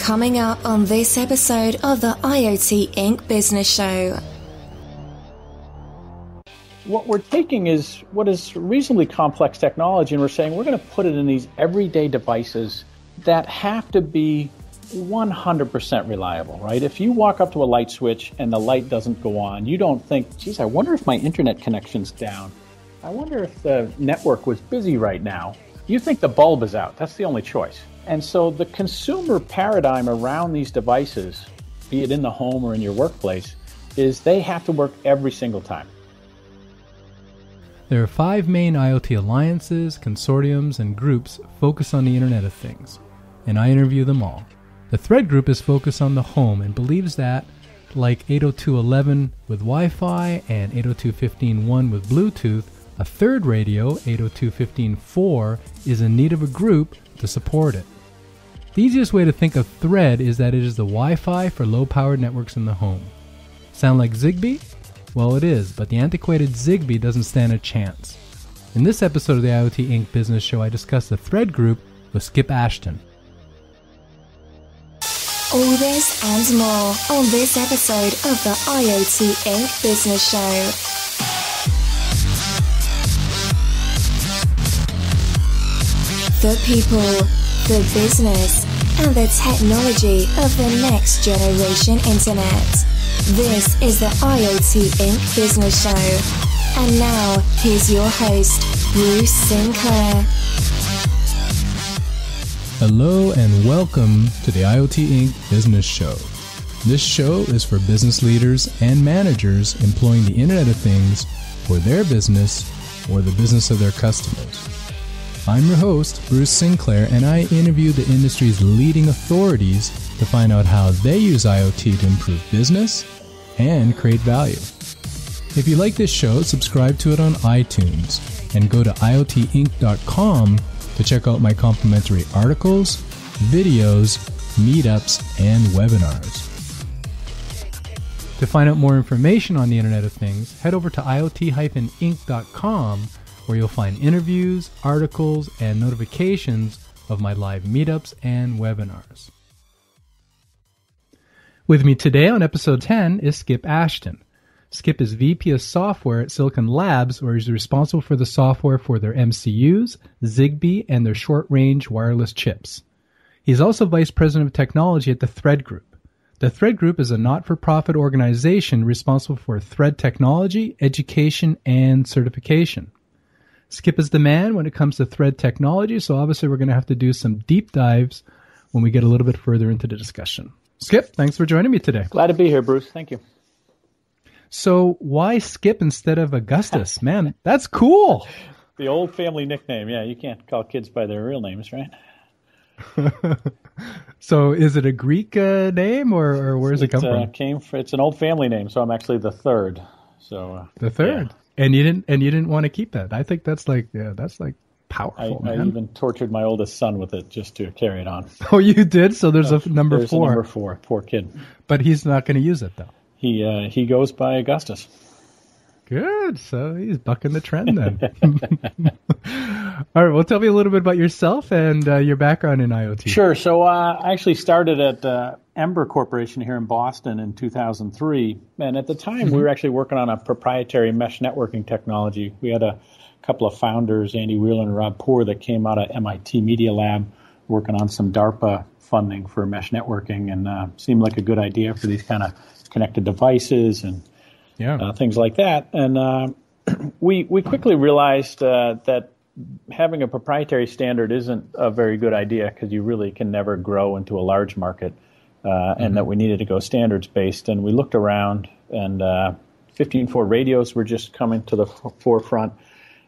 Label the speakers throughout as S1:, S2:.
S1: Coming up on this episode of the IoT Inc. Business Show.
S2: What we're taking is what is reasonably complex technology, and we're saying we're going to put it in these everyday devices that have to be 100% reliable, right? If you walk up to a light switch and the light doesn't go on, you don't think, geez, I wonder if my internet connection's down. I wonder if the network was busy right now. You think the bulb is out. That's the only choice. And so the consumer paradigm around these devices, be it in the home or in your workplace, is they have to work every single time.
S3: There are 5 main IoT alliances, consortiums, and groups focused on the Internet of Things, and I interview them all. The Thread Group is focused on the home and believes that, like 802.11 with Wi-Fi and 802.15.1 with Bluetooth, a third radio, 802.15.4, is in need of a group to support it. The easiest way to think of Thread is that it is the Wi-Fi for low-powered networks in the home. Sound like Zigbee? Well, it is, but the antiquated Zigbee doesn't stand a chance. In this episode of the IoT Inc. Business Show, I discuss the Thread Group with Skip Ashton.
S1: All this and more on this episode of the IoT Inc. Business Show. The people, the business, and the technology of the next generation internet. This is the IoT Inc. Business Show. And now, here's your host, Bruce Sinclair.
S3: Hello and welcome to the IoT Inc. Business Show. This show is for business leaders and managers employing the Internet of Things for their business or the business of their customers. I'm your host, Bruce Sinclair, and I interview the industry's leading authorities to find out how they use IoT to improve business and create value. If you like this show, subscribe to it on iTunes and go to iotinc.com to check out my complimentary articles, videos, meetups, and webinars. To find out more information on the Internet of Things, head over to iot-inc.com, where you'll find interviews, articles, and notifications of my live meetups and webinars. With me today on episode 10 is Skip Ashton. Skip is VP of Software at Silicon Labs, where he's responsible for the software for their MCUs, Zigbee, and their short-range wireless chips. He's also Vice President of Technology at the Thread Group. The Thread Group is a not-for-profit organization responsible for Thread technology, education, and certification. Skip is the man when it comes to Thread technology, so obviously we're going to have to do some deep dives when we get a little bit further into the discussion. Skip, thanks for joining me today.
S2: Glad to be here, Bruce. Thank you.
S3: So why Skip instead of Augustus? Man, that's cool.
S2: The old family nickname. Yeah, you can't call kids by their real names, right?
S3: So is it a Greek name or where does it come from?
S2: It's an old family name, so I'm actually the third. So
S3: the third. Yeah. And you didn't want to keep that. I think that's like powerful.
S2: I even tortured my oldest son with it just to carry it on.
S3: Oh, you did? So there's a number 4.
S2: There's a number 4. Poor kid.
S3: But he's not going to use it though.
S2: He goes by Augustus.
S3: Good. So he's bucking the trend then. All right. Well, tell me a little bit about yourself and your background in IoT.
S2: Sure. So I actually started at Ember Corporation here in Boston in 2003. And at the time, we were actually working on a proprietary mesh networking technology. We had a couple of founders, Andy Wheeler and Rob Poor, that came out of MIT Media Lab working on some DARPA funding for mesh networking, and seemed like a good idea for these kind of connected devices and things like that. And we quickly realized that having a proprietary standard isn't a very good idea because you really can never grow into a large market, and that we needed to go standards-based. And we looked around, and 15.4 radios were just coming to the forefront,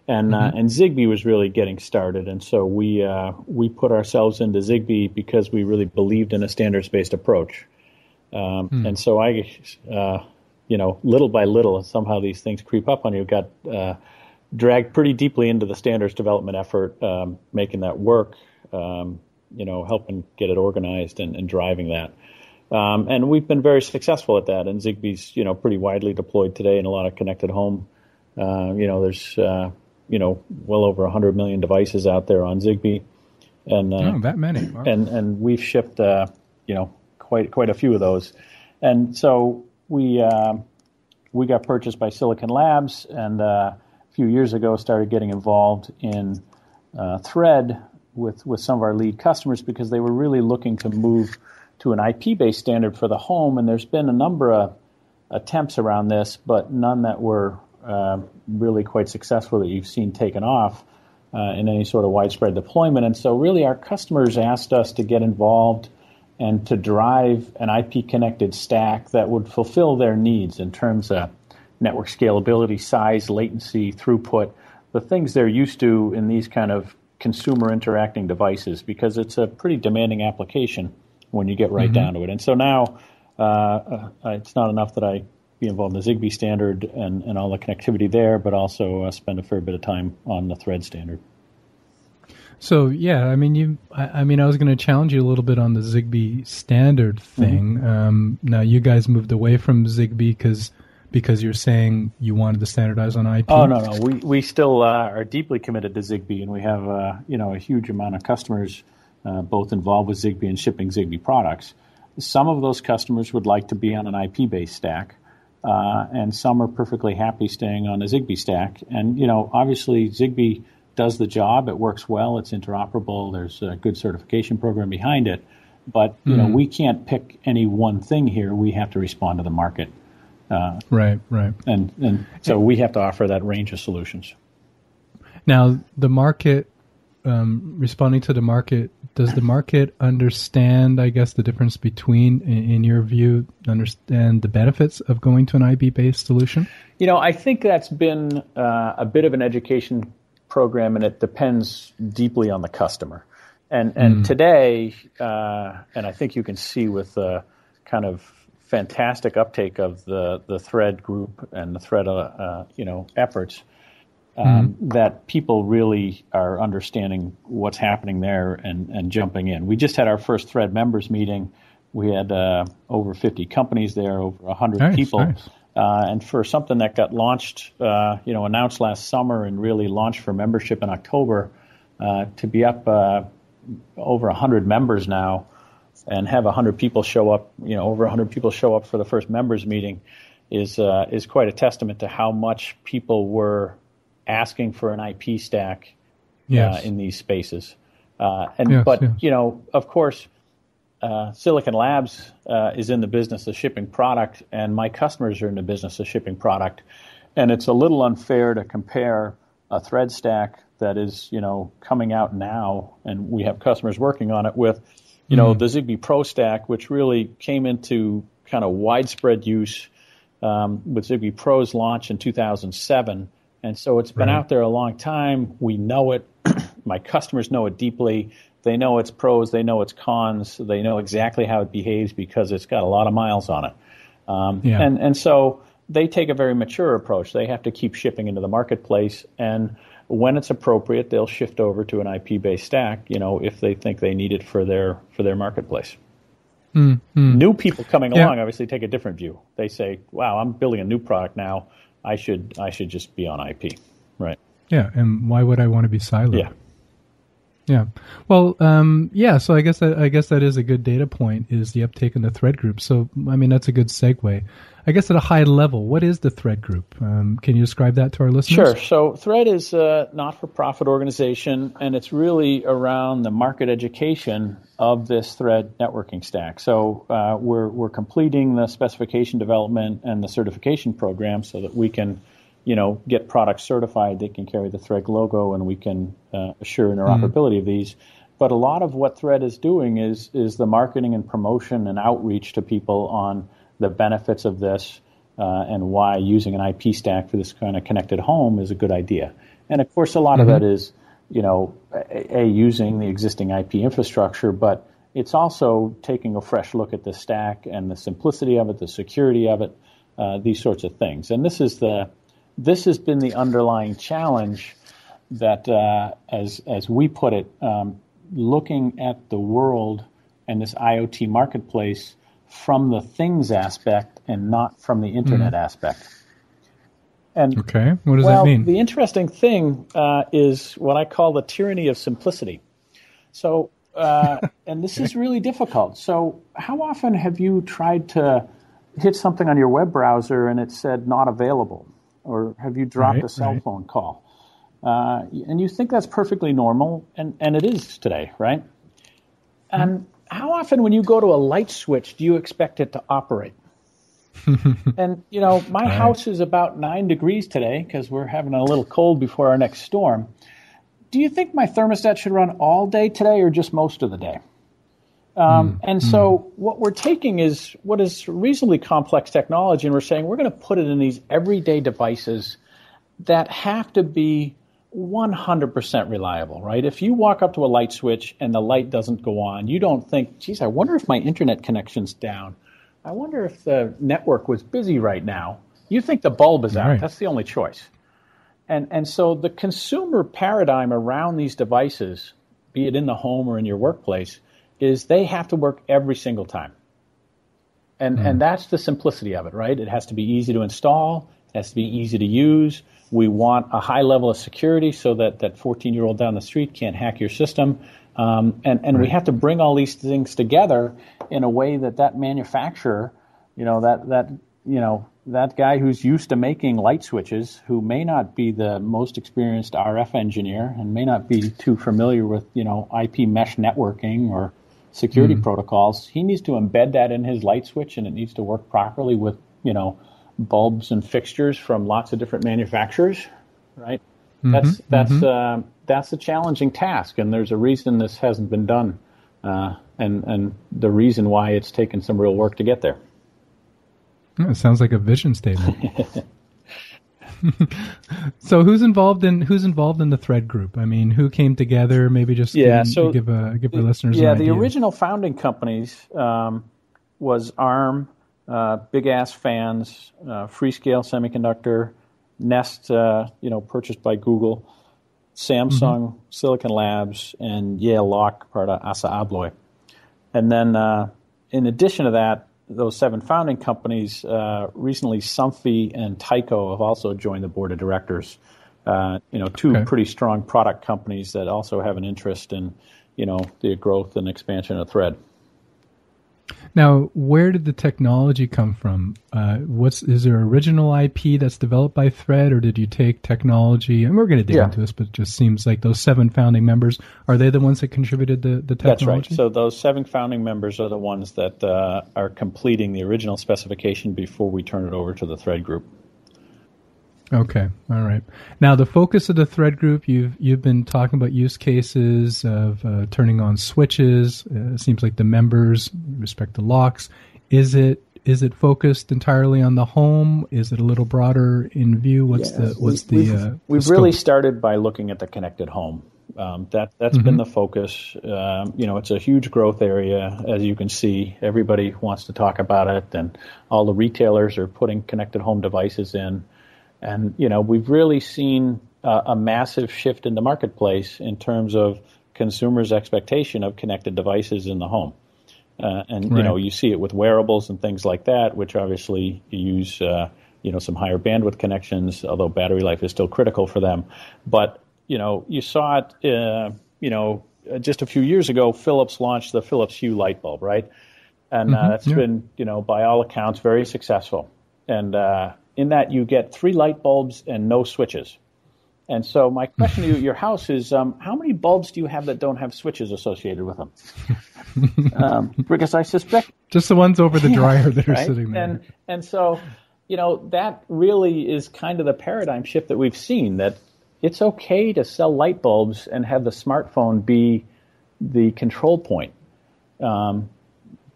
S2: and Zigbee was really getting started. And so we put ourselves into Zigbee because we really believed in a standards-based approach. And so little by little, somehow these things creep up on you. Got dragged pretty deeply into the standards development effort, making that work, helping get it organized and driving that. And we've been very successful at that. And Zigbee's, pretty widely deployed today in a lot of connected home. There's, well over 100 million devices out there on Zigbee. And
S3: that many. Wow.
S2: And we've shipped, quite a few of those. And so we got purchased by Silicon Labs, and a few years ago started getting involved in Thread with some of our lead customers because they were really looking to move to an IP-based standard for the home. And there's been a number of attempts around this, but none that were really quite successful that you've seen taken off in any sort of widespread deployment. And so really our customers asked us to get involved and to drive an IP-connected stack that would fulfill their needs in terms of network scalability, size, latency, throughput, the things they're used to in these kind of consumer interacting devices, because it's a pretty demanding application when you get right down to it. And so now it's not enough that I be involved in the Zigbee standard and all the connectivity there, but also spend a fair bit of time on the Thread standard.
S3: So yeah, I was going to challenge you a little bit on the Zigbee standard thing. Now you guys moved away from Zigbee because you're saying you wanted to standardize on IP.
S2: Oh no, we still are deeply committed to Zigbee, and we have a huge amount of customers both involved with Zigbee and shipping Zigbee products. Some of those customers would like to be on an IP-based stack, and some are perfectly happy staying on a Zigbee stack. And obviously Zigbee does the job. It works well. It's interoperable. There's a good certification program behind it. But we can't pick any one thing here. We have to respond to the market.
S3: Right.
S2: And so we have to offer that range of solutions.
S3: Now, the market, responding to the market, does the market understand, I guess, the difference between, in your view, understand the benefits of going to an IP-based solution?
S2: I think that's been a bit of an education program, and it depends deeply on the customer. And today, and I think you can see with the kind of fantastic uptake of the Thread group and the Thread efforts, that people really are understanding what's happening there and jumping in. We just had our first Thread members meeting. We had over 50 companies there, over 100 people. Nice. And for something that got launched, announced last summer and really launched for membership in October, to be up over 100 members now and have 100 people show up, over 100 people show up for the first members meeting is quite a testament to how much people were asking for an IP stack in these spaces. Of course, Silicon Labs is in the business of shipping product, and my customers are in the business of shipping product. And it's a little unfair to compare a Thread stack that is, coming out now, and we have customers working on it with, the Zigbee Pro stack, which really came into kind of widespread use with Zigbee Pro's launch in 2007. And so it's been out there a long time. We know it. My customers know it deeply. They know its pros. They know its cons. They know exactly how it behaves because it's got a lot of miles on it. And so they take a very mature approach. They have to keep shipping into the marketplace. And when it's appropriate, they'll shift over to an IP-based stack, if they think they need it for their marketplace. New people coming along obviously take a different view. They say, wow, I'm building a new product now. I should just be on IP, right?
S3: Yeah, and why would I want to be siloed?
S2: Yeah.
S3: Yeah. Well, so I guess that is a good data point, is the uptake in the Thread group. So, that's a good segue. I guess at a high level, what is the Thread group? Can you describe that to our listeners?
S2: Sure. So Thread is a not-for-profit organization, and it's really around the market education of this Thread networking stack. So we're completing the specification development and the certification program so that we can get products certified. They can carry the Thread logo, and we can assure interoperability of these. But a lot of what Thread is doing is the marketing and promotion and outreach to people on the benefits of this and why using an IP stack for this kind of connected home is a good idea. And of course, a lot of that is, using the existing IP infrastructure, but it's also taking a fresh look at the stack and the simplicity of it, the security of it, these sorts of things. And this has been the underlying challenge that, as we put it, looking at the world and this IoT marketplace from the things aspect and not from the internet aspect. And
S3: okay, what does that mean?
S2: The interesting thing is what I call the tyranny of simplicity. So and this is really difficult. So how often have you tried to hit something on your web browser and it said not available? Or have you dropped a cell phone call? And you think that's perfectly normal, and it is today, right? And how often when you go to a light switch do you expect it to operate? And, my house is about 9 degrees today because we're having a little cold before our next storm. Do you think my thermostat should run all day today or just most of the day? So what we're taking is what is reasonably complex technology, and we're saying we're going to put it in these everyday devices that have to be 100% reliable, right? If you walk up to a light switch and the light doesn't go on, you don't think, geez, I wonder if my internet connection's down. I wonder if the network was busy right now. You think the bulb is out. Right. That's the only choice. And so the consumer paradigm around these devices, be it in the home or in your workplace, is they have to work every single time. And that's the simplicity of it, right? It has to be easy to install. It has to be easy to use. We want a high level of security so that 14-year-old down the street can't hack your system. We have to bring all these things together in a way that manufacturer, that guy who's used to making light switches, who may not be the most experienced RF engineer and may not be too familiar with, IP mesh networking or security protocols, he needs to embed that in his light switch, and it needs to work properly with, bulbs and fixtures from lots of different manufacturers, right? That's a challenging task, and there's a reason this hasn't been done, and the reason why it's taken some real work to get there.
S3: It sounds like a vision statement. So who's involved in the Thread group? I mean, who came together? Maybe just give the listeners an idea.
S2: The original founding companies was ARM, Big Ass Fans, Freescale Semiconductor, Nest, purchased by Google, Samsung, Silicon Labs, and Yale Lock, part of Assa Abloy. And then in addition to that, those 7 founding companies, recently Somfy and Tyco have also joined the board of directors. Two pretty strong product companies that also have an interest in, the growth and expansion of Thread.
S3: Now, where did the technology come from? Is there original IP that's developed by Thread, or did you take technology? And we're going to dig into this, but it just seems like those 7 founding members, are they the ones that contributed the technology?
S2: That's right. So those 7 founding members are the ones that are completing the original specification before we turn it over to the Thread group.
S3: Okay, all right. Now, the focus of the Thread group, you've been talking about use cases of turning on switches. It seems like the members respect the locks. Is it focused entirely on the home? Is it a little broader in view?
S2: We've really started by looking at the connected home. That's been the focus. It's a huge growth area, as you can see. Everybody wants to talk about it, and all the retailers are putting connected home devices in. And, we've really seen a massive shift in the marketplace in terms of consumers' expectation of connected devices in the home. You see it with wearables and things like that, which obviously use, some higher bandwidth connections, although battery life is still critical for them. But, you saw it, just a few years ago, Philips launched the Philips Hue light bulb, right? And that's been, by all accounts, very successful. And in that you get 3 light bulbs and no switches. And so my question to you, your house is, how many bulbs do you have that don't have switches associated with them? Because I suspect...
S3: Just the ones over the dryer that are sitting there.
S2: And so, that really is kind of the paradigm shift that we've seen, that it's okay to sell light bulbs and have the smartphone be the control point.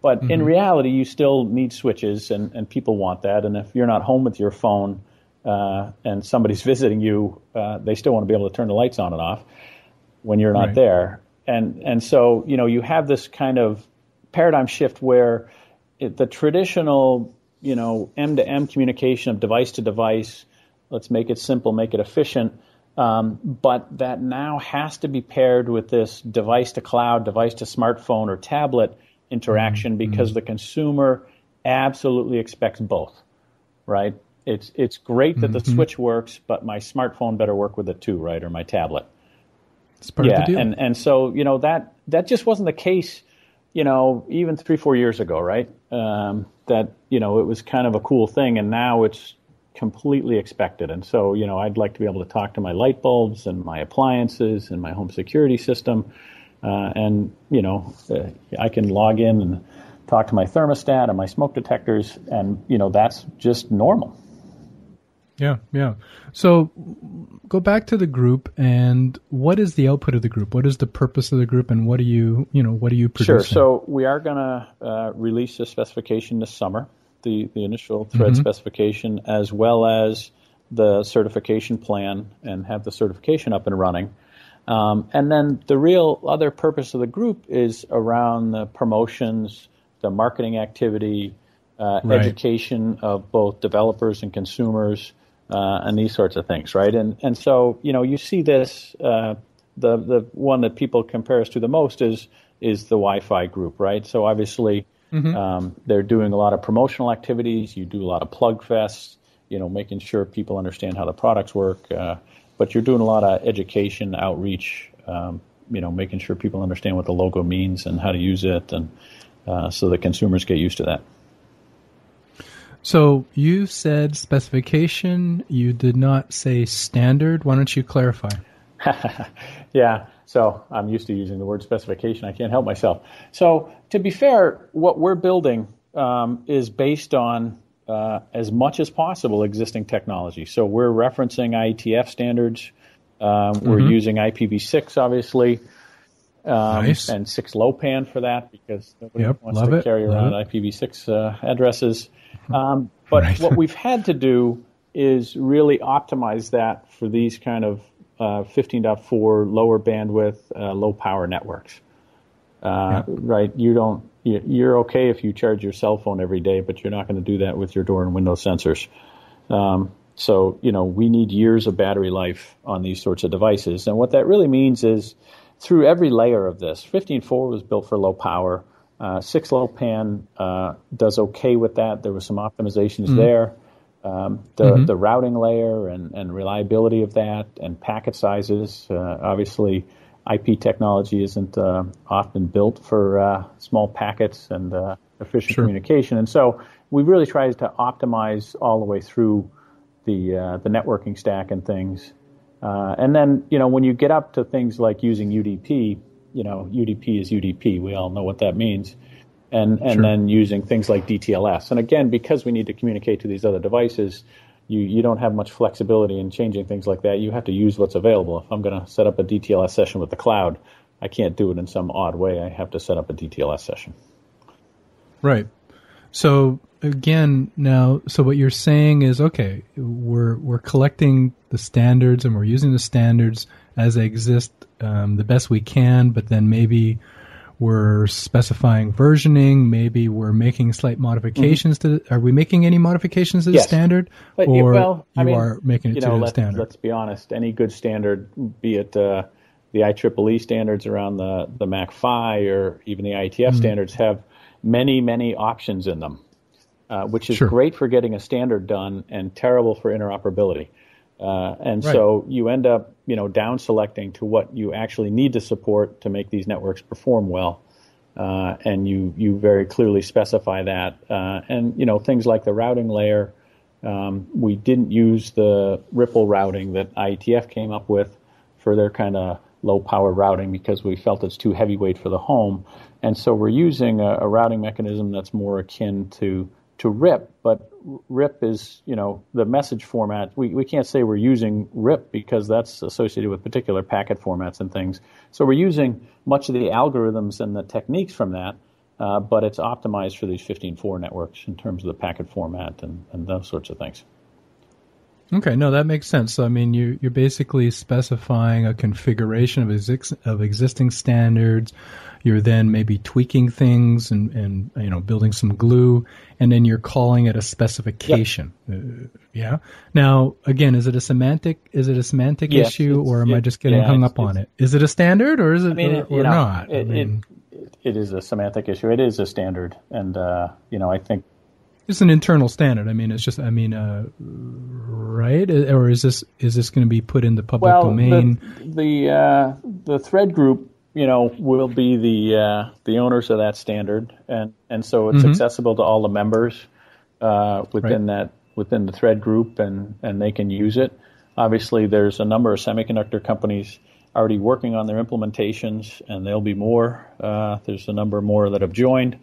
S2: But in reality, you still need switches, and people want that. And if you're not home with your phone and somebody's visiting you, they still want to be able to turn the lights on and off when you're not there. And so, you have this kind of paradigm shift where the traditional, M-to-M communication of device to device, let's make it simple, make it efficient, but that now has to be paired with this device to cloud, device to smartphone or tablet interaction, because the consumer absolutely expects both, right? It's great that the switch works, but my smartphone better work with it too, right? Or my tablet.
S3: It's part of the deal.
S2: And so, that just wasn't the case, even 3-4 years ago, right? That, it was kind of a cool thing, and now it's completely expected. And so, I'd like to be able to talk to my light bulbs and my appliances and my home security system. I can log in and talk to my thermostat and my smoke detectors, and, that's just normal.
S3: Yeah. So go back to the group, and what is the output of the group? What is the purpose of the group, and what are you producing?
S2: Sure. So we are going to release a specification this summer, the initial thread specification, as well as the certification plan, and have the certification up and running. And then the real other purpose of the group is around the promotions, the marketing activity, education of both developers and consumers, and these sorts of things, right? And so, you see this, the one that people compare us to the most is the Wi-Fi group, right? So obviously, they're doing a lot of promotional activities. You do a lot of plug fests, making sure people understand how the products work. But you're doing a lot of education, outreach, making sure people understand what the logo means and how to use it, and so the consumers get used to that.
S3: So you said specification. You did not say standard. Why don't you clarify?
S2: Yeah. So I'm used to using the word specification. I can't help myself. So to be fair, what we're building is based on as much as possible existing technology. So we're referencing IETF standards. We're using IPv6, obviously,
S3: nice.
S2: And 6LoWPAN for that, because nobody wants to carry around IPv6 addresses. But what we've had to do is really optimize that for these kind of 15.4 lower bandwidth, low power networks. Right? You're okay if you charge your cell phone every day, but you're not going to do that with your door and window sensors. So, we need years of battery life on these sorts of devices. And what that really means is through every layer of this, 15.4 was built for low power. 6LoWPAN does okay with that. There was some optimizations there. The routing layer and reliability of that, and packet sizes. Obviously, IP technology isn't often built for small packets and efficient communication. And so we really tried to optimize all the way through the networking stack and things. And then, when you get up to things like using UDP, UDP is UDP. We all know what that means. And then using things like DTLS. And again, because we need to communicate to these other devices, you don't have much flexibility in changing things like that. You have to use what's available. If I'm going to set up a DTLS session with the cloud, I can't do it in some odd way. I have to set up a DTLS session.
S3: Right. So again, so what you're saying is, okay, we're collecting the standards and we're using the standards as they exist the best we can, but then maybe we're specifying versioning, maybe we're making slight modifications to are we making any modifications to the standard?
S2: But,
S3: or you are making it to the standard?
S2: Let's be honest, any good standard, be it the IEEE standards around the MAC-PHY or even the IETF standards, have many, many options in them, which is great for getting a standard done and terrible for interoperability. So you end up, down selecting to what you actually need to support to make these networks perform well. And you very clearly specify that. And things like the routing layer, we didn't use the Ripple routing that IETF came up with for their kind of low power routing because we felt it's too heavyweight for the home. And so we're using a routing mechanism that's more akin to RIP, but RIP is, the message format. We can't say we're using RIP because that's associated with particular packet formats and things. So we're using much of the algorithms and the techniques from that, but it's optimized for these 15.4 networks in terms of the packet format and those sorts of things.
S3: Okay, no, that makes sense. So, I mean, you're basically specifying a configuration of existing standards. You're then maybe tweaking things and building some glue, and then you're calling it a specification. Yep. Now, again, is it a semantic issue, or am I just getting hung up on it? Is it a standard, or is it not?
S2: It is a semantic issue. It is a standard, and I think.
S3: It's an internal standard. I mean, it's just. Right? Or is this going to be put in the public domain?
S2: The thread group we'll be the owners of that standard, and so it's accessible to all the members within the Thread group, and they can use it. Obviously, there's a number of semiconductor companies already working on their implementations, and there'll be more. There's a number more that have joined,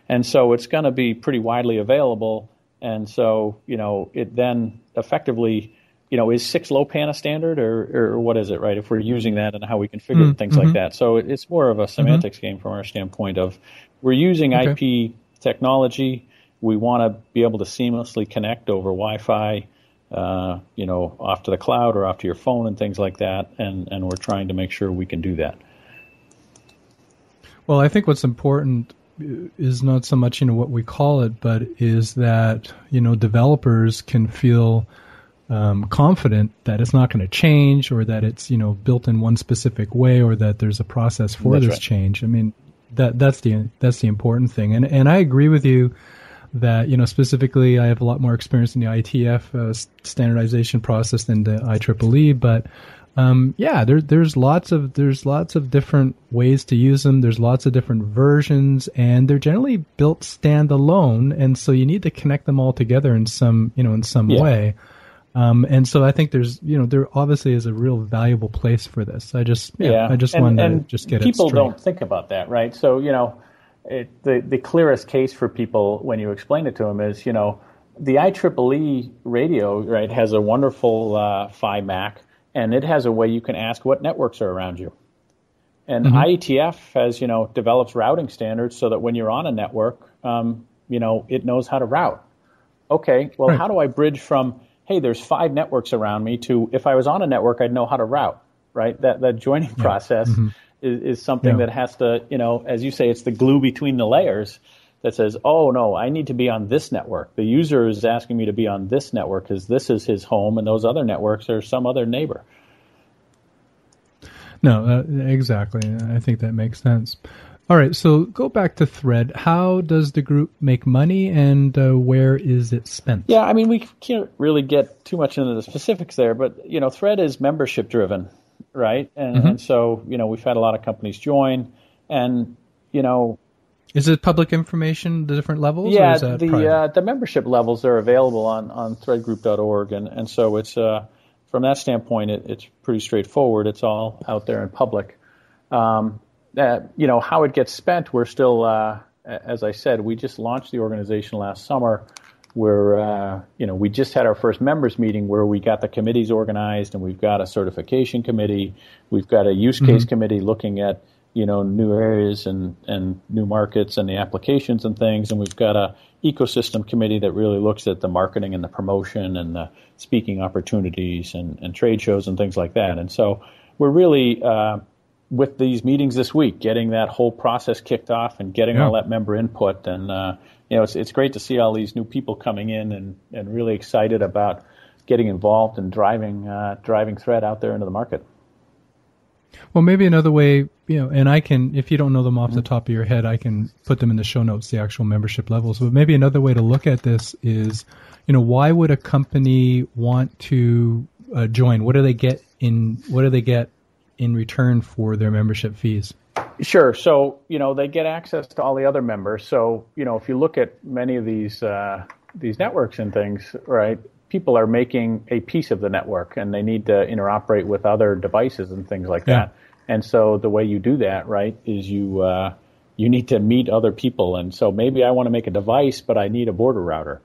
S2: and so it's going to be pretty widely available. And so, it then effectively, is 6LoWPAN a standard, or what is it, right? If we're using that and how we configure things like that. So it's more of a semantics game from our standpoint of we're using IP technology. We want to be able to seamlessly connect over Wi-Fi, off to the cloud or off to your phone and things like that. And we're trying to make sure we can do that.
S3: Well, I think what's important is not so much, what we call it, but is that, developers can feel confident that it's not going to change, or that it's, built in one specific way, or that there's a process for this change. I mean, that's the important thing. And I agree with you that, specifically I have a lot more experience in the IETF standardization process than the IEEE, but there's lots of different ways to use them. There's lots of different versions, and they're generally built standalone, and so you need to connect them all together in some way. And so I think there obviously is a real valuable place for this. I just wanted to just get it straight.
S2: People don't think about that, right? So, the clearest case for people when you explain it to them is, the IEEE radio, right, has a wonderful FiMac, and it has a way you can ask what networks are around you. And IETF has, develops routing standards so that when you're on a network, it knows how to route. Okay, well, how do I bridge from, hey, there's 5 networks around me, to if I was on a network, I'd know how to route, right? That joining process is something that has to, as you say, it's the glue between the layers that says, oh, no, I need to be on this network. The user is asking me to be on this network because this is his home, and those other networks are some other neighbor.
S3: No, exactly. I think that makes sense. All right, so go back to Thread. How does the group make money, and where is it spent?
S2: Yeah, I mean, we can't really get too much into the specifics there, but, Thread is membership driven, right? And so, we've had a lot of companies join, and,
S3: Is it public information, the different levels?
S2: Yeah,
S3: or is that private?
S2: The membership levels are available on threadgroup.org, and so it's from that standpoint, it's pretty straightforward. It's all out there in public. How it gets spent, we're still, as I said, we just launched the organization last summer. Where we just had our first members meeting where we got the committees organized, and we've got a certification committee, we've got a use case committee looking at new areas and new markets and the applications and things, and we've got a ecosystem committee that really looks at the marketing and the promotion and the speaking opportunities and trade shows and things like that. And so we're really with these meetings this week, getting that whole process kicked off and getting all that member input. And, it's great to see all these new people coming in and really excited about getting involved and driving Thread out there into the market.
S3: Well, maybe another way, and I can, if you don't know them off the top of your head, I can put them in the show notes, the actual membership levels. But maybe another way to look at this is, why would a company want to join? What do they get in return for their membership fees?
S2: Sure. So, they get access to all the other members. So, if you look at many of these networks and things, right, people are making a piece of the network, and they need to interoperate with other devices and things like that. And so the way you do that, right, is you need to meet other people. And so maybe I want to make a device, but I need a border router.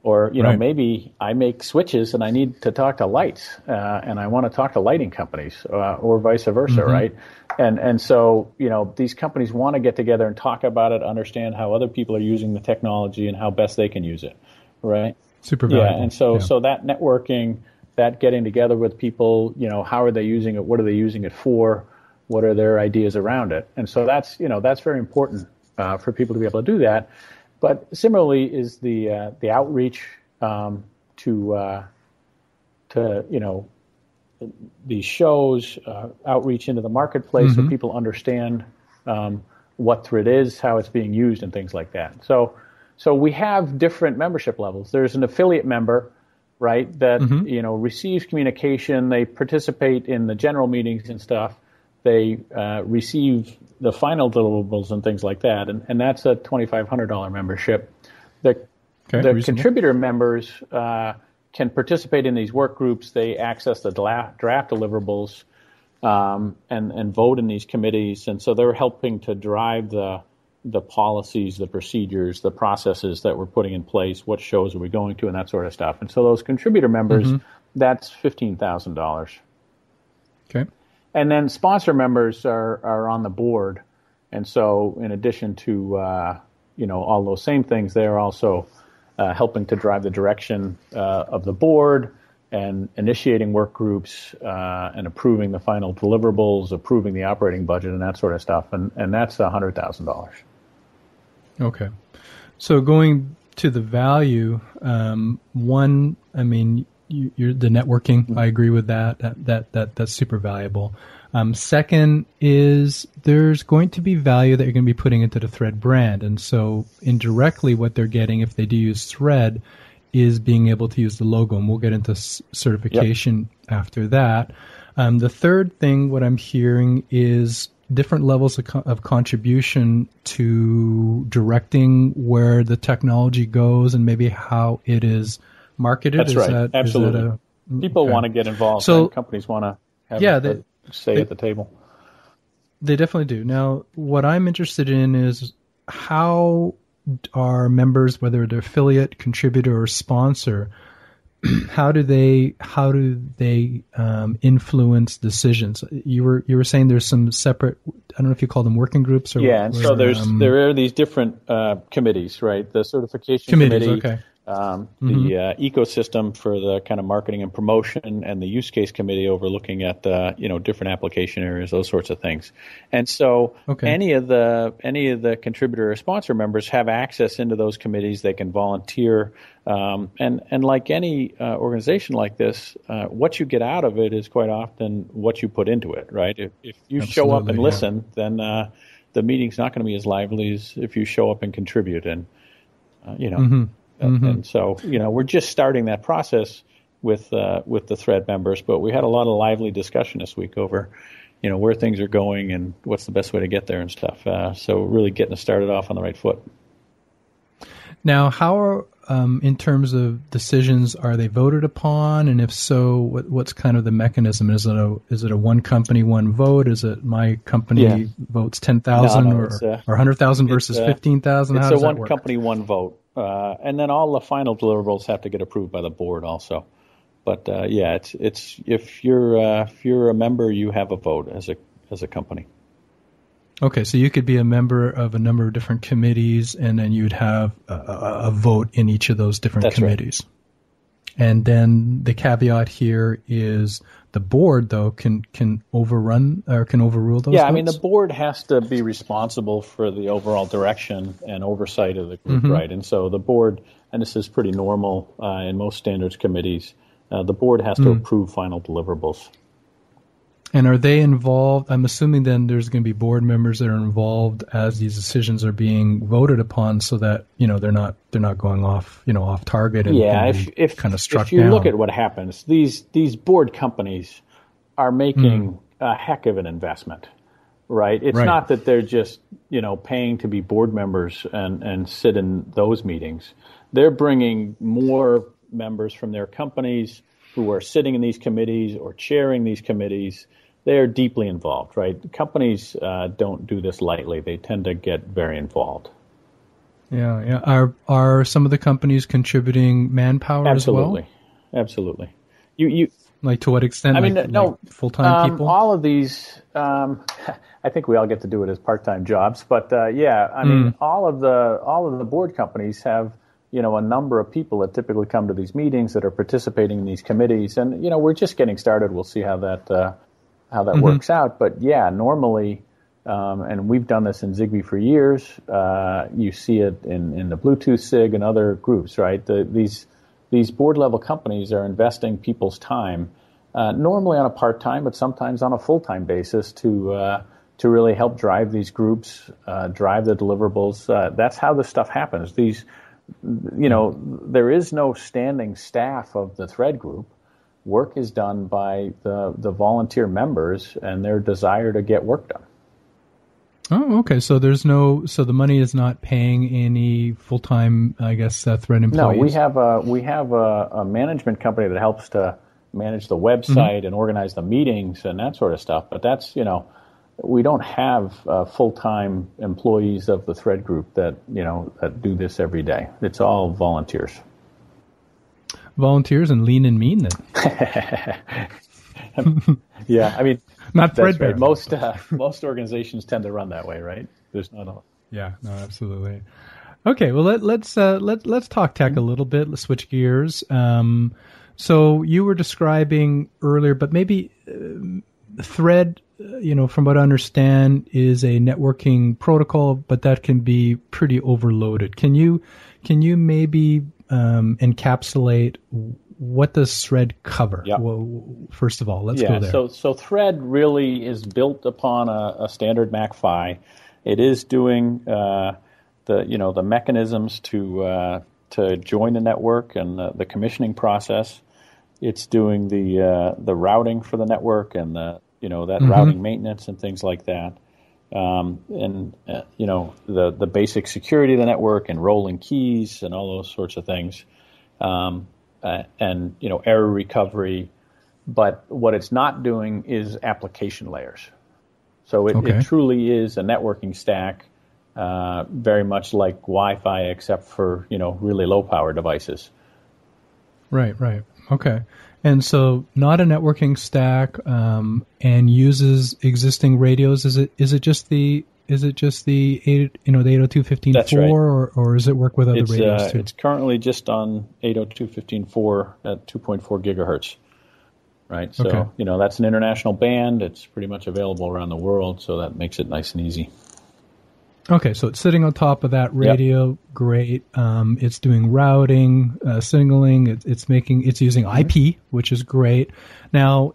S2: Or, maybe I make switches and I need to talk to lights, and I want to talk to lighting companies, or vice versa, right? And so, these companies want to get together and talk about it, understand how other people are using the technology and how best they can use it, right?
S3: Super valuable.
S2: Yeah, and so that networking, that getting together with people, how are they using it? What are they using it for? What are their ideas around it? And so that's very important for people to be able to do that. But similarly is the outreach to these shows, outreach into the marketplace so people understand what Thread is, how it's being used, and things like that. So we have different membership levels. There's an affiliate member, right, that receives communication. They participate in the general meetings and stuff. they receive the final deliverables and things like that, and that's a $2,500 membership. The contributor members can participate in these work groups. They access the draft deliverables and vote in these committees, and so they're helping to drive the policies, the procedures, the processes that we're putting in place, what shows are we going to, and that sort of stuff. And so those contributor members, that's $15,000.
S3: Okay.
S2: And then sponsor members are on the board, and so in addition to all those same things, they're also helping to drive the direction of the board and initiating work groups and approving the final deliverables, approving the operating budget, and that sort of stuff. And that's $100,000. Okay.
S3: So going to the value, one, I mean, you're the networking. I agree with that. That's super valuable. Second is there's going to be value that you're going to be putting into the Thread brand. And so indirectly what they're getting if they do use Thread is being able to use the logo. And we'll get into certification after that. The third thing, what I'm hearing is different levels of contribution to directing where the technology goes and maybe how it is marketed.
S2: That's right. Absolutely. People want to get involved. So companies want to have a say at the table.
S3: They definitely do. Now, what I'm interested in is how are members, whether they're affiliate, contributor, or sponsor, how do they influence decisions? You were saying there's some separate, I don't know if you call them working groups or
S2: and so there are these different committees, right? The certification committee,
S3: okay.
S2: The ecosystem for the kind of marketing and promotion, and the use case committee overlooking at different application areas, those sorts of things. And so any of the contributor or sponsor members have access into those committees. They can volunteer, and like any organization like this, what you get out of it is quite often what you put into it, right? If you show up and listen, then the meeting's not going to be as lively as if you show up and contribute, and And so, we're just starting that process with the Thread members, but we had a lot of lively discussion this week over, where things are going and what's the best way to get there and stuff. So really getting us started off on the right foot.
S3: Now, how are, in terms of decisions, are they voted upon? And if so, what's kind of the mechanism? Is it a one company, one vote? Is it my company votes 10,000 or 100,000 versus 15,000?
S2: It's a one company, one vote. And then all the final deliverables have to get approved by the board also. But it's if you're a member, you have a vote as a company.
S3: Okay, so you could be a member of a number of different committees, and then you'd have a vote in each of those different committees. Right. And then the caveat here is the board, though, can overrun or can overrule those votes?
S2: I mean, the board has to be responsible for the overall direction and oversight of the group, right? And so the board, and this is pretty normal in most standards committees, the board has to approve final deliverables.
S3: And are they involved? I'm assuming then there's going to be board members that are involved as these decisions are being voted upon, so that they're not going off off target and if kind of struck down.
S2: If you look at what happens, these board companies are making a heck of an investment, right? It's not that they're just paying to be board members and sit in those meetings. They're bringing more members from their companies who are sitting in these committees or chairing these committees. They're deeply involved, right? Companies don't do this lightly. They tend to get very involved.
S3: Yeah. Are some of the companies contributing manpower as well?
S2: Absolutely. You
S3: like to what extent? I mean, like full-time people.
S2: All of these. I think we all get to do it as part-time jobs, but I mean, all of the board companies have a number of people that typically come to these meetings that are participating in these committees, and we're just getting started. We'll see how that works out. But normally, and we've done this in Zigbee for years. You see it in the Bluetooth SIG and other groups, right? These board level companies are investing people's time, normally on a part-time, but sometimes on a full-time basis to really help drive these groups, drive the deliverables. That's how this stuff happens. There is no standing staff of the Thread group. work is done by the volunteer members and their desire to get work done.
S3: Oh, okay. So so the money is not paying any full-time, I guess, Thread employees.
S2: No, we have a management company that helps to manage the website and organize the meetings and that sort of stuff. But that's, we don't have full-time employees of the Thread group that do this every day. It's all volunteers.
S3: Volunteers and lean and mean then.
S2: Yeah, I mean,
S3: not threadbare.
S2: Right. Most organizations tend to run that way, right? There's not a.
S3: Yeah, no, absolutely. Okay, well let's talk tech a little bit. Let's switch gears. So you were describing earlier, but maybe Thread, from what I understand, is a networking protocol, but that can be pretty overloaded. Can you maybe encapsulate what does Thread cover?
S2: Yep.
S3: Well, first of all, let's go there.
S2: So Thread really is built upon a standard MAC-PHY. It is doing the mechanisms to join the network and the commissioning process. It's doing the routing for the network and the routing maintenance and things like that. The basic security of the network and rolling keys and all those sorts of things. And error recovery, but what it's not doing is application layers. So it truly is a networking stack, very much like Wi-Fi, except for really low power devices.
S3: Right. Okay, and so not a networking stack, and uses existing radios. Is it just the 802.15.4,
S2: That's right.
S3: or does it work with other radios too?
S2: It's currently just on 802.15.4 at 2.4 gigahertz. Right. So, that's an international band. It's pretty much available around the world, so that makes it nice and easy.
S3: Okay, so it's sitting on top of that radio. Yep. Great. It's doing routing, signaling. It's using IP, which is great. Now,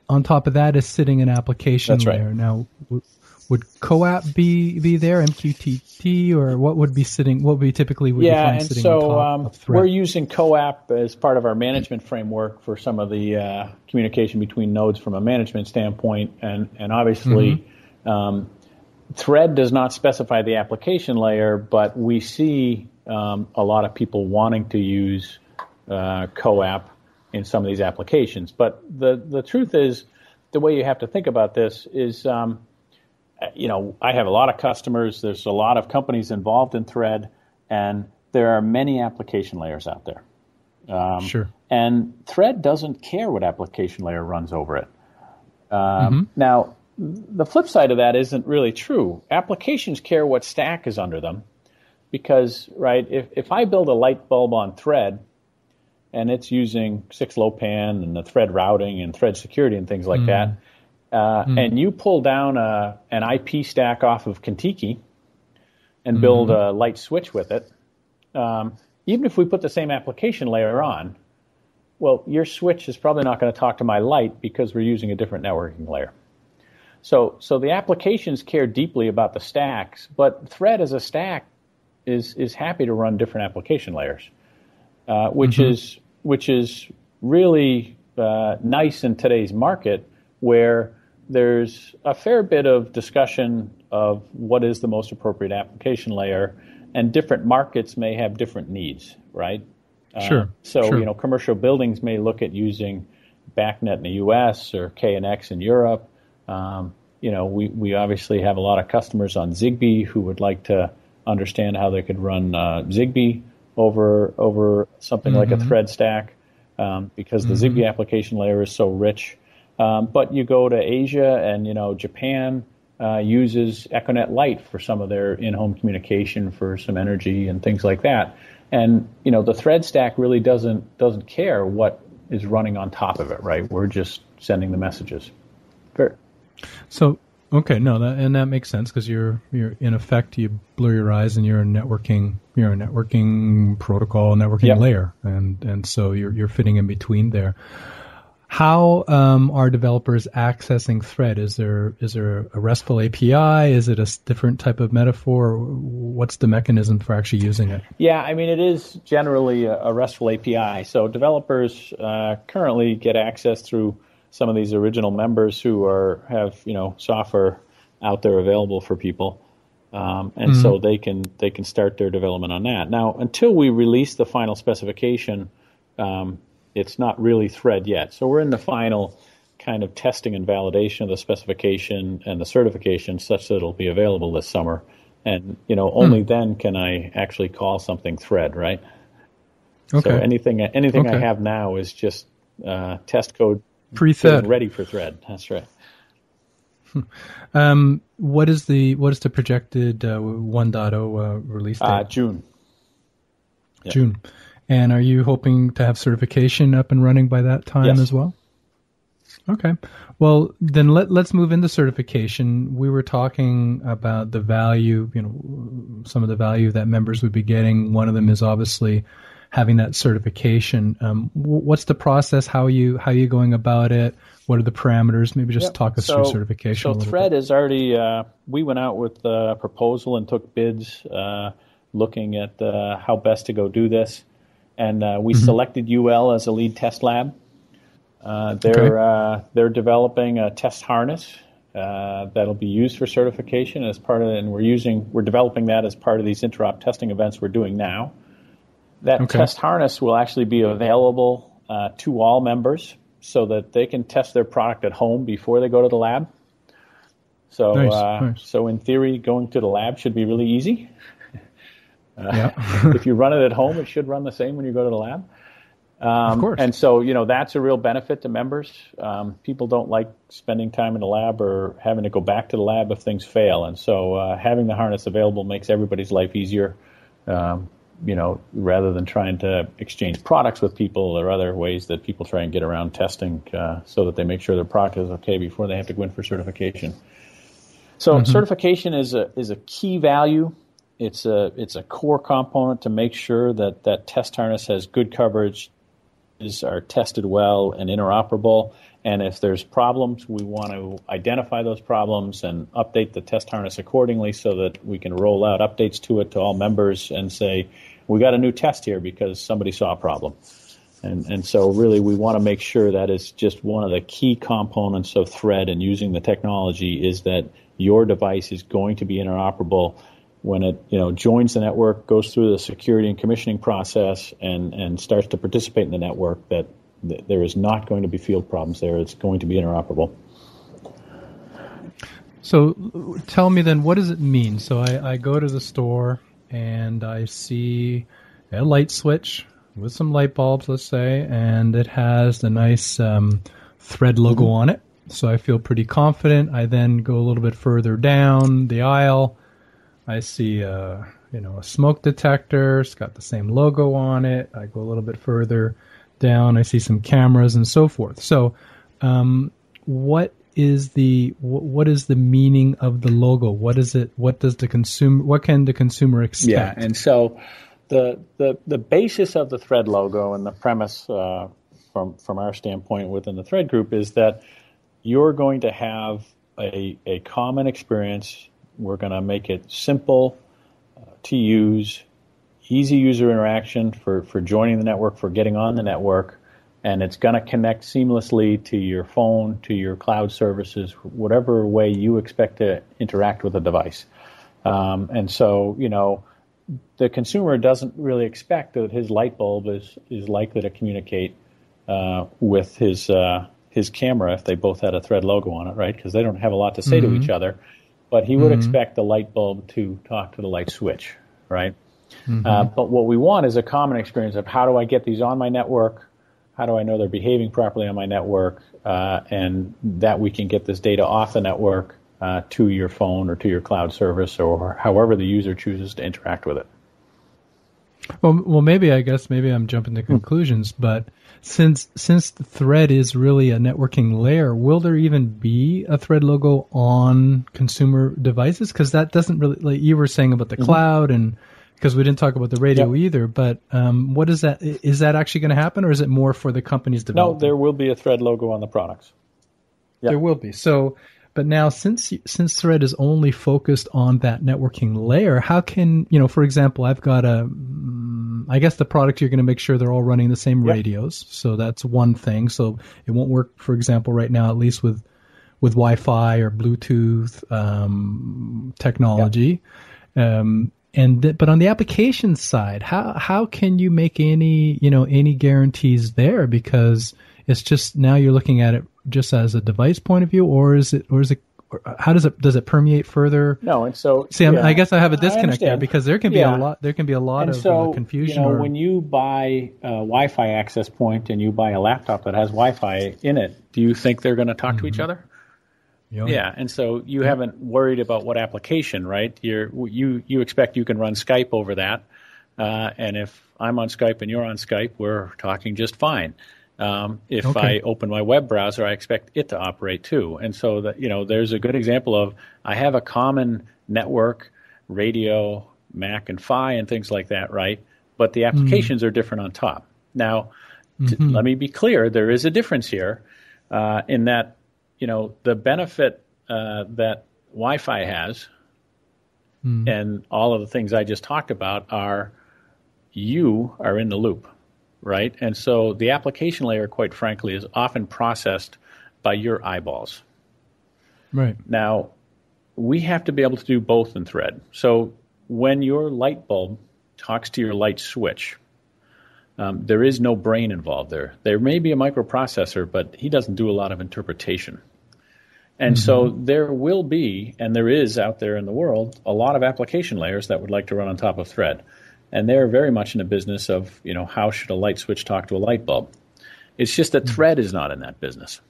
S3: on top of that is sitting an application layer. Right. Now, would CoAP be there, MQTT, or what would be sitting? What would be typically would you find sitting on top of Thread?
S2: We're using CoAP as part of our management framework for some of the communication between nodes from a management standpoint, and obviously. Thread does not specify the application layer, but we see a lot of people wanting to use CoAP in some of these applications. But the truth is, the way you have to think about this is, I have a lot of customers. There's a lot of companies involved in Thread, and there are many application layers out there.
S3: Sure.
S2: And Thread doesn't care what application layer runs over it. Now, the flip side of that isn't really true. Applications care what stack is under them because, right, if I build a light bulb on Thread and it's using 6LoWPAN and the Thread routing and Thread security and things like that, and you pull down an IP stack off of Contiki and build a light switch with it, even if we put the same application layer on, well, your switch is probably not going to talk to my light because we're using a different networking layer. So the applications care deeply about the stacks, but Thread as a stack is happy to run different application layers, which is really nice in today's market, where there's a fair bit of discussion of what is the most appropriate application layer, and different markets may have different needs, right?
S3: Sure.
S2: Commercial buildings may look at using BACnet in the U.S. or KNX in Europe. We obviously have a lot of customers on Zigbee who would like to understand how they could run Zigbee over something like a Thread stack because the Zigbee application layer is so rich. But you go to Asia and, Japan uses Econet Lite for some of their in-home communication for some energy and things like that. And, the Thread stack really doesn't care what is running on top of it, right? We're just sending the messages. Fair.
S3: So, okay, no, that makes sense because you're in effect, you blur your eyes and you're a networking protocol, networking layer, and so you're fitting in between there. How are developers accessing Thread? Is there a RESTful API? Is it a different type of metaphor? What's the mechanism for actually using it?
S2: Yeah, I mean, it is generally a RESTful API. So developers currently get access through some of these original members who have software out there available for people, and so they can start their development on that. Now, until we release the final specification, it's not really Thread yet. So we're in the final kind of testing and validation of the specification and the certification such that it'll be available this summer. And, only then can I actually call something Thread, right?
S3: Okay.
S2: So anything I have now is just test code
S3: pre-Thread,
S2: ready for Thread. That's right.
S3: What is the projected 1.0 release date?
S2: June.
S3: Yep. June. And are you hoping to have certification up and running by that time as well? Okay. Well, then let's move into certification. We were talking about the value, some of the value that members would be getting. One of them is obviously having that certification. What's the process? How are you going about it? What are the parameters? Maybe just talk us through certification.
S2: So Thread is already, we went out with a proposal and took bids looking at how best to go do this. And we selected UL as a lead test lab. They're developing a test harness that'll be used for certification as part of it, and we're developing that as part of these interop testing events we're doing now. That test harness will actually be available to all members so that they can test their product at home before they go to the lab. So, nice. So in theory, going to the lab should be really easy. If you run it at home, it should run the same when you go to the lab.
S3: Of course.
S2: And so, that's a real benefit to members. People don't like spending time in the lab or having to go back to the lab if things fail. And so having the harness available makes everybody's life easier, rather than trying to exchange products with people or other ways that people try and get around testing so that they make sure their product is okay before they have to go in for certification. So certification is a key value. It's a core component to make sure that test harness has good coverage, are tested well and interoperable. And if there's problems, we want to identify those problems and update the test harness accordingly so that we can roll out updates to it to all members and say, we got a new test here because somebody saw a problem. And so really we want to make sure that is just one of the key components of Thread and using the technology is that your device is going to be interoperable when it joins the network, goes through the security and commissioning process, and starts to participate in the network, that there is not going to be field problems there. It's going to be interoperable.
S3: So tell me then, what does it mean? So I go to the store and I see a light switch with some light bulbs, let's say, and it has the nice Thread logo on it. So I feel pretty confident. I then go a little bit further down the aisle. I see a smoke detector. It's got the same logo on it. I go a little bit further down. I see some cameras and so forth. So, what is the meaning of the logo? What is it? What can the consumer expect?
S2: Yeah, and so the basis of the Thread logo and the premise from our standpoint within the Thread group is that you're going to have a common experience. We're going to make it simple to use, easy user interaction for joining the network, for getting on the network, and it's going to connect seamlessly to your phone, to your cloud services, whatever way you expect to interact with the device. And so, the consumer doesn't really expect that his light bulb is likely to communicate with his camera if they both had a Thread logo on it, right? Because they don't have a lot to say to each other. But he would expect the light bulb to talk to the light switch, right? But what we want is a common experience of how do I get these on my network? How do I know they're behaving properly on my network? And that we can get this data off the network to your phone or to your cloud service or however the user chooses to interact with it.
S3: Well, maybe I'm jumping to conclusions, but since the Thread is really a networking layer, will there even be a Thread logo on consumer devices? Because that doesn't really, like you were saying about the cloud and because we didn't talk about the radio either. But what is that? Is that actually going to happen, or is it more for the companies developing?
S2: No, there will be a Thread logo on the products. Yep.
S3: There will be. So, but now since Thread is only focused on that networking layer, how can, for example, I've got I guess the product, you're going to make sure they're all running the same radios. So that's one thing. So it won't work, for example, right now, at least with Wi-Fi or Bluetooth technology. But on the application side, how can you make any guarantees there? Because it's just, now you're looking at it just as a device point of view, or how does it permeate further?
S2: No, and so
S3: I guess I have a disconnect there, because there can be a lot of confusion.
S2: When you buy a Wi-Fi access point and you buy a laptop that has Wi-Fi in it, do you think they're going to talk to each other? Yeah, and so you haven't worried about what application, right? You expect you can run Skype over that, and if I'm on Skype and you're on Skype, we're talking just fine. If I open my web browser, I expect it to operate too. And so there's a good example of, I have a common network, radio, Mac and Fi and things like that, right? But the applications are different on top. Now, let me be clear, there is a difference here in that, the benefit that Wi-Fi has and all of the things I just talked about you are in the loop. Right? And so the application layer, quite frankly, is often processed by your eyeballs.
S3: Right.
S2: Now, we have to be able to do both in Thread. So when your light bulb talks to your light switch, there is no brain involved there. There may be a microprocessor, but he doesn't do a lot of interpretation. And so there will be, and there is out there in the world, a lot of application layers that would like to run on top of Thread. And they're very much in the business of, how should a light switch talk to a light bulb? It's just that Thread is not in that business.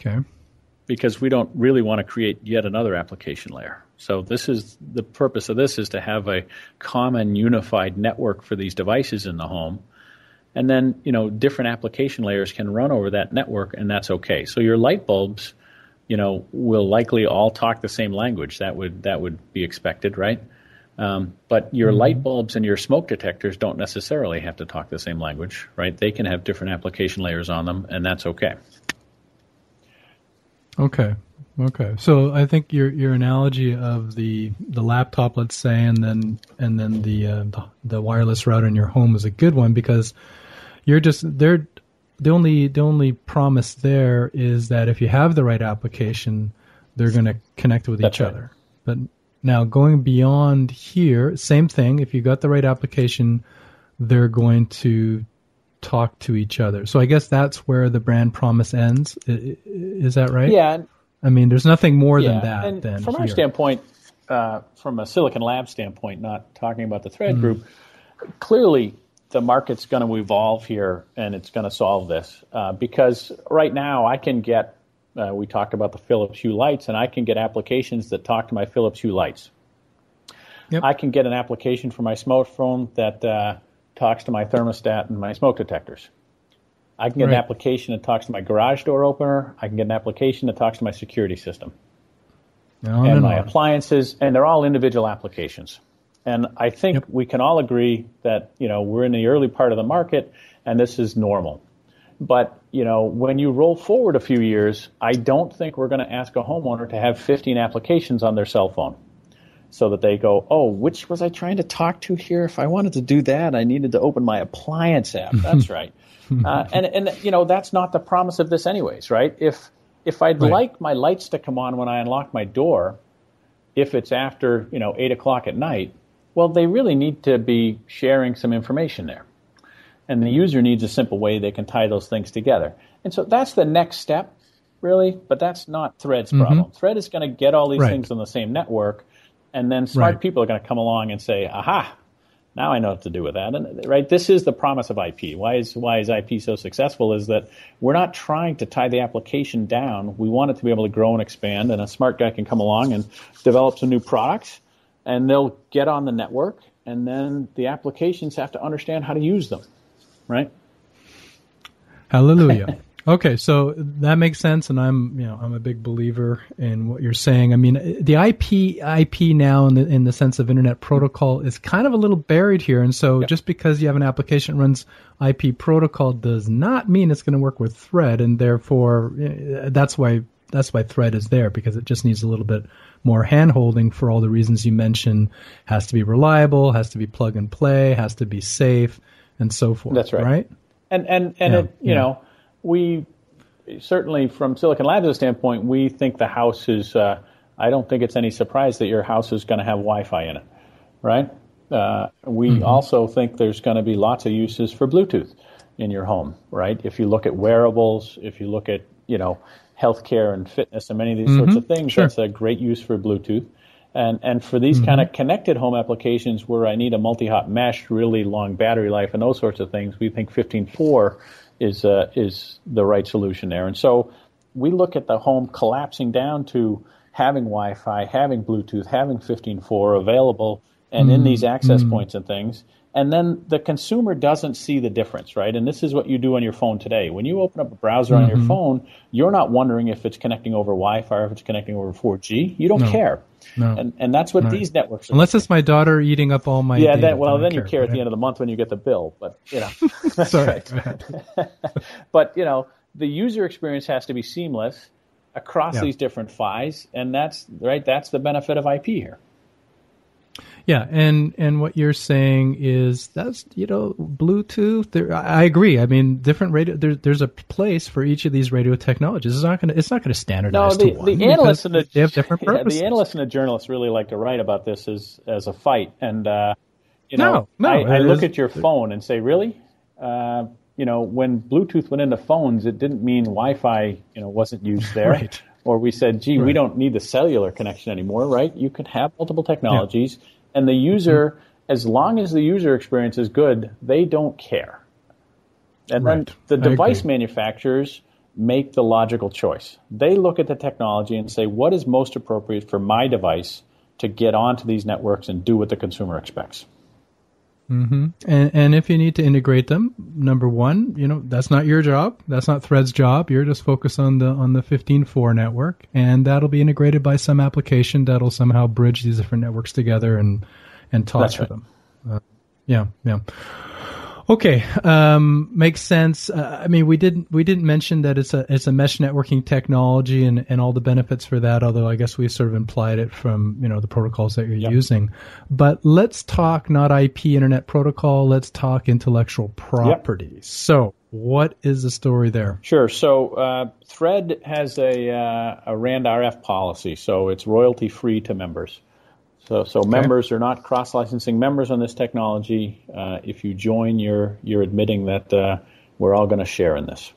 S3: Okay.
S2: Because we don't really want to create yet another application layer. So the purpose of this is to have a common unified network for these devices in the home. And then, different application layers can run over that network, and that's okay. So your light bulbs, will likely all talk the same language. That would be expected, right? But your light bulbs and your smoke detectors don't necessarily have to talk the same language, right? They can have different application layers on them, and that's okay.
S3: Okay. So I think your analogy of the laptop, let's say, and then the wireless router in your home is a good one, because the only promise there is that if you have the right application, they're going to connect with each other. But now, going beyond here, same thing. If you got the right application, they're going to talk to each other. So I guess that's where the brand promise ends. Is that right?
S2: Yeah.
S3: I mean, there's nothing more than that.
S2: And
S3: than
S2: from
S3: here.
S2: our standpoint, from a Silicon Labs standpoint, not talking about the Thread group, clearly the market's going to evolve here, and it's going to solve this. Because right now I can get we talked about the Philips Hue lights, and I can get applications that talk to my Philips Hue lights. Yep. I can get an application for my smartphone that talks to my thermostat and my smoke detectors. I can get an application that talks to my garage door opener. I can get an application that talks to my security system and my appliances, and they're all individual applications. And I think we can all agree that, we're in the early part of the market, and this is normal. But, when you roll forward a few years, I don't think we're going to ask a homeowner to have 15 applications on their cell phone so that they go, oh, which was I trying to talk to here? If I wanted to do that, I needed to open my appliance app. That's right. And that's not the promise of this anyways, right? If I'd like my lights to come on when I unlock my door, if it's after, 8 o'clock at night, well, they really need to be sharing some information there. And the user needs a simple way they can tie those things together. And so that's the next step, really, but that's not Thread's problem. Thread is going to get all these things on the same network, and then smart people are going to come along and say, aha, now I know what to do with that. And this is the promise of IP. Why is IP so successful is that we're not trying to tie the application down. We want it to be able to grow and expand, and a smart guy can come along and develop some new products, and they'll get on the network, and then the applications have to understand how to use them. Right?
S3: Hallelujah. Okay, so that makes sense, and I'm a big believer in what you're saying. I mean, the IP now in the sense of Internet Protocol is kind of a little buried here, and so just because you have an application that runs IP protocol does not mean it's going to work with Thread, and therefore that's why Thread is there, because it just needs a little bit more hand-holding for all the reasons you mentioned. Has to be reliable, has to be plug and play, has to be safe, and so forth.
S2: That's right.
S3: Right?
S2: And you know, we certainly, from Silicon Labs' standpoint, we think the house is, I don't think it's any surprise that your house is going to have Wi-Fi in it, right? We also think there's going to be lots of uses for Bluetooth in your home, right? If you look at wearables, if you look at, healthcare and fitness and many of these sorts of things, that's a great use for Bluetooth. And for these kind of connected home applications where I need a multi-hop mesh, really long battery life, and those sorts of things, we think 15.4 is the right solution there. And so we look at the home collapsing down to having Wi-Fi, having Bluetooth, having 15.4 available, and in these access points and things. And then the consumer doesn't see the difference, right? And this is what you do on your phone today. When you open up a browser on your phone, you're not wondering if it's connecting over Wi-Fi or if it's connecting over 4G. You don't care. No. And that's what these networks are.
S3: Unless it's my daughter eating up all my data.
S2: Then you care at the end of the month when you get the bill. But, that's
S3: Sorry.
S2: right. But, the user experience has to be seamless across these different PHYs. And that's the benefit of IP here.
S3: Yeah, and what you're saying is that's Bluetooth. I agree. I mean, different radio. There's a place for each of these radio technologies. It's not going to standardize.
S2: No,
S3: the
S2: analysts and
S3: they have different purposes.
S2: The analysts and the journalists really like to write about this as a fight. And I look at your phone and say, really, when Bluetooth went into phones, it didn't mean Wi-Fi, wasn't used there.
S3: Right.
S2: Or we said, gee, we don't need the cellular connection anymore, right? You could have multiple technologies. Yeah. And the user, as long as the user experience is good, they don't care. And then the device manufacturers make the logical choice. They look at the technology and say, what is most appropriate for my device to get onto these networks and do what the consumer expects?
S3: And if you need to integrate them, number one, that's not your job. That's not Thread's job. You're just focused on the 15.4 network, and that'll be integrated by some application that'll somehow bridge these different networks together and talk to them. Yeah. Okay, makes sense. I mean, we didn't mention that it's a mesh networking technology and all the benefits for that. Although I guess we sort of implied it from the protocols that you're using. But let's talk not IP Internet Protocol. Let's talk intellectual property. So, what is the story there?
S2: Sure. So, Thread has a RAND RF policy, so it's royalty free to members. So members are not cross-licensing members on this technology. If you join, you're admitting that we're all going to share in this.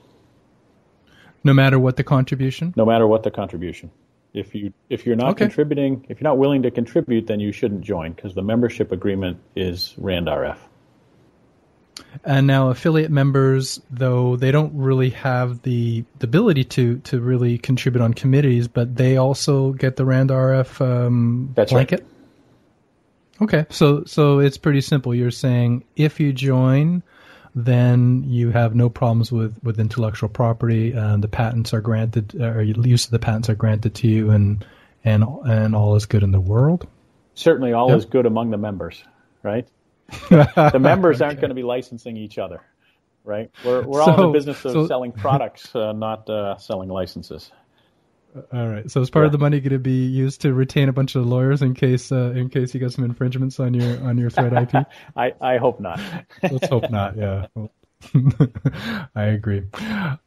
S3: No matter what the contribution?
S2: No matter what the contribution. If you're not contributing, if you're not willing to contribute, then you shouldn't join because the membership agreement is RAND RF.
S3: And now affiliate members, though, they don't really have the ability to really contribute on committees, but they also get the RAND RF
S2: That's
S3: blanket?
S2: Right.
S3: Okay, so it's pretty simple. You're saying if you join, then you have no problems with intellectual property. The patents are granted, or use of the patents are granted to you, and all is good in the world.
S2: Certainly, all is good among the members, right? The members aren't going to be licensing each other, right? We're all in the business of selling products, not selling licenses.
S3: All right. So is part of the money going to be used to retain a bunch of lawyers in case you got some infringements on your Thread IP?
S2: I hope not.
S3: Let's hope not. Yeah. I agree.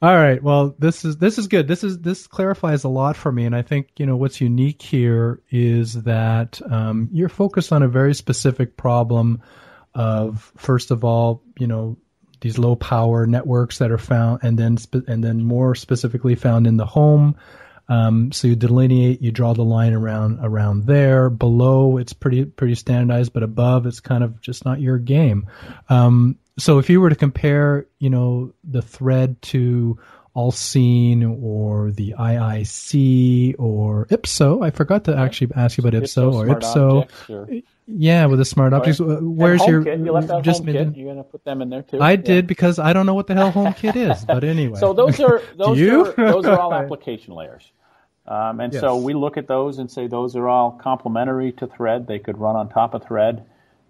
S3: All right. Well, this is good. This clarifies a lot for me, and I think what's unique here is that you're focused on a very specific problem of, first of all, these low power networks that are found, and then more specifically found in the home. So you delineate, you draw the line around there. Below, it's pretty standardized, but above, it's kind of just not your game. So if you were to compare, the Thread to Alcine or the IIC or IPSO. I forgot to actually ask you about IPSO or IPSO. Yeah, with the smart objects. Where's your
S2: HomeKit? You left out HomeKit. You're going to put them in there too.
S3: I did, because I don't know what the hell HomeKit is. But anyway,
S2: so those are all application layers, and yes. So we look at those and say those are all complementary to Thread. They could run on top of Thread,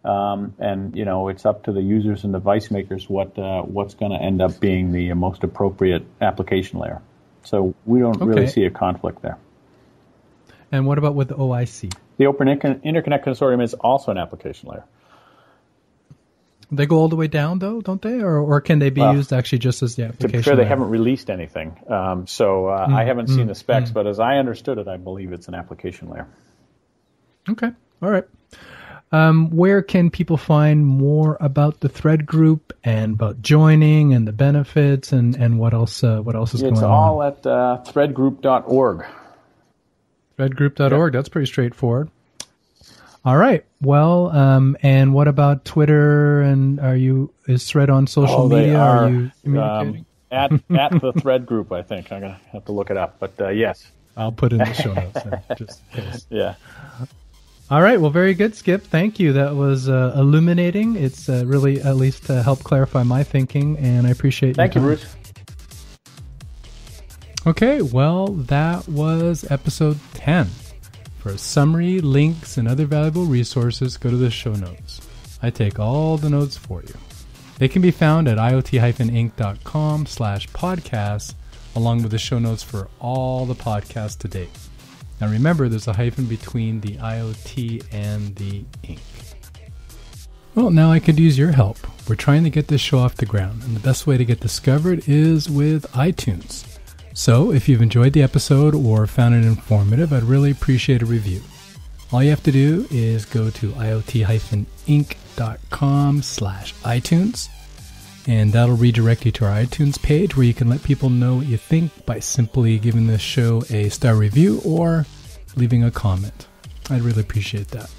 S2: and it's up to the users and device makers what's going to end up being the most appropriate application layer. So we don't really see a conflict there.
S3: And what about with the OIC?
S2: The Open Interconnect Consortium is also an application layer.
S3: They go all the way down, though, don't they? Or can they be used actually just as the application layer?
S2: To be fair, they haven't released anything. I haven't seen the specs, but as I understood it, I believe it's an application layer.
S3: Okay. All right. Where can people find more about the Thread group and about joining and the benefits and what else is going on?
S2: It's all at threadgroup.org.
S3: Threadgroup.org. That's pretty straightforward. All right. Well, and what about Twitter? And is Thread on social media? Are you communicating?
S2: At the Thread group, I think. I'm going to have to look it up. But yes.
S3: I'll put it in the show notes then, just in case.
S2: Yeah.
S3: All right. Well, very good, Skip. Thank you. That was illuminating. It's really at least helped clarify my thinking, and I appreciate your time.
S2: Thank you, Bruce.
S3: Okay, well, that was episode 10. For a summary, links, and other valuable resources, go to the show notes. I take all the notes for you. They can be found at iot-inc.com/podcasts, along with the show notes for all the podcasts to date. Now remember, there's a hyphen between the IoT and the Inc. Well, now I could use your help. We're trying to get this show off the ground, and the best way to get discovered is with iTunes. So, if you've enjoyed the episode or found it informative, I'd really appreciate a review. All you have to do is go to iot-inc.com/iTunes, and that'll redirect you to our iTunes page where you can let people know what you think by simply giving this show a star review or leaving a comment. I'd really appreciate that.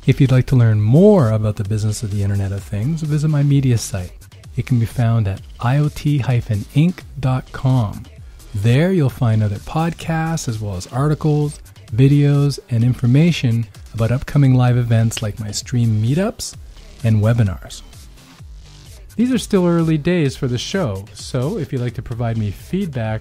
S3: If you'd like to learn more about the business of the Internet of Things, visit my media site. It can be found at iot-inc.com. There you'll find other podcasts as well as articles, videos, and information about upcoming live events like my stream meetups and webinars. These are still early days for the show, so if you'd like to provide me feedback,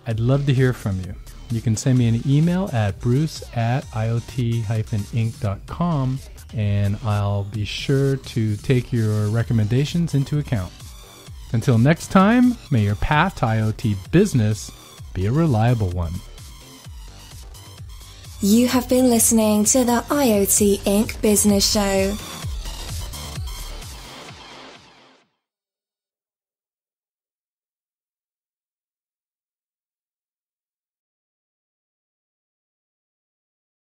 S3: I'd love to hear from you. You can send me an email at bruce@iot-inc.com, and I'll be sure to take your recommendations into account. Until next time, may your path to IoT business be a reliable one.
S1: You have been listening to the IoT Inc. Business Show.